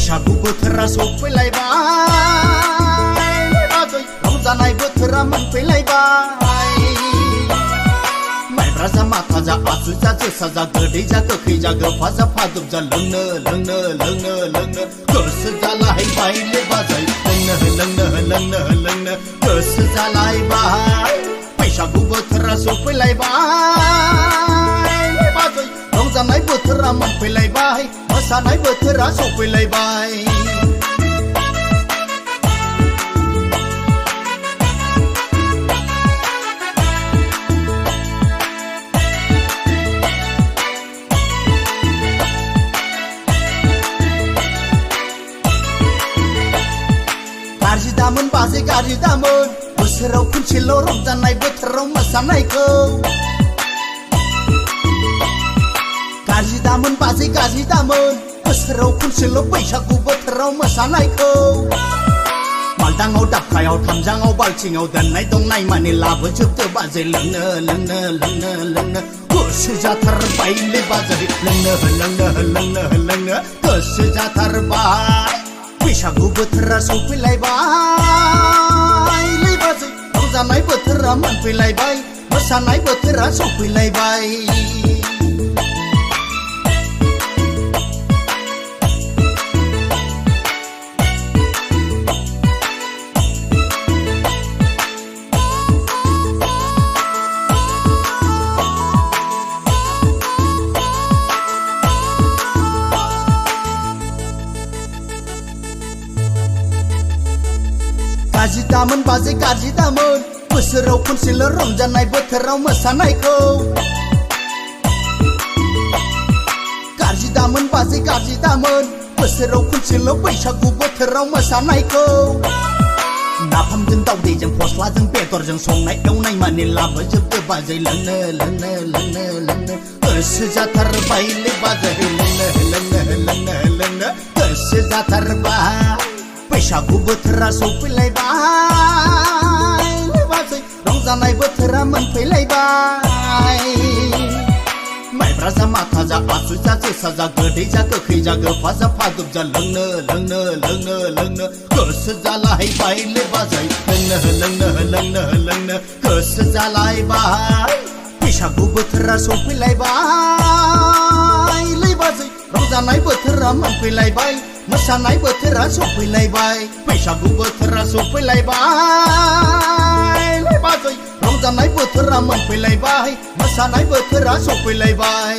बैसागु बोथोरा सफैलायबाय बाजै रंजानाय बोथोरा मोनफैलायबाय माइब्रा जा माथा जा आसु जा जोसा जा गोदै जा गोखै जा गोफा जा फादुब जा लोंनो लोंनो लोंनो लोंनो गोसो जालायबायलै बाजै लोंनो गोसो जालायबाय बैसागु बोथोरा सफैलायबाय बाजै रंजानाय बोथोरा मोनफैलायबाय मोसानाय बोथोरा सफैलायबाय गाज्रि दामोन बाजै गाज्रि दामोन बोसोराव खनसेल' रंजानाय बोथोराव मोसानायखौ गाज्रि दामोन बाजै गाज्रि दामोन बोसोराव खनसेल' बैसागु बोथोराव मोसानायखौ मालदाङाव दाबखायाव थामजाङाव बाल्थिङाव दोननाय दंनाय माने लाबोजोबदो बाजै लोंनो लोंनो लोंनो लोंनो गोसो जाथारबायलै बाजै लोंनो गोसो जाथारबाय बैसागु बोथोरा सफैलायबाय बाजै रंजानाय बोथोरा मोनफैलायबाय मोसानाय बोथोरा सफैलायबाय गाज्रि दामोन बाजै गाज्रि दामोन बोसोराव खनसेल' रंजानाय बोथोराव मोसानायखौ गाज्रि दामोन बाजै गाज्रि दामोन बोसोराव खनसेल' बैसागु बोथोराव मोसानायखौ नाफामजों दावदैजों फस्लाजों बेदरजों संनाय एवनाय माने लाबोजोबदो बाजै लोंनो गोसो जाथारबायलै बाजै लोंनो गोसो जाथारबाय बैसागु बोथोरा सफैलायबाय बाजै रंजानाय बोथोरा मोनफैलायबाय माइब्रा जा माथा जा आसु जा जोसा जा गोदै जा गोखै जा गोफा जा फादुब जा लोंनो गोसो जालायबायलै बाजै लोंनो गोसो जालायबाय बैसागु बोथोरा सफैलायबाय बाजै रंजानाय बोथोरा मोनफैलायबाय मोसानाय बोथोरा सफैलायबाय बैसागु बोथोरा सफैलायबाय बाजै रंजानाय बोथोरा मोनफैलायबाय मोसानाय बोथोरा सफैलायबाय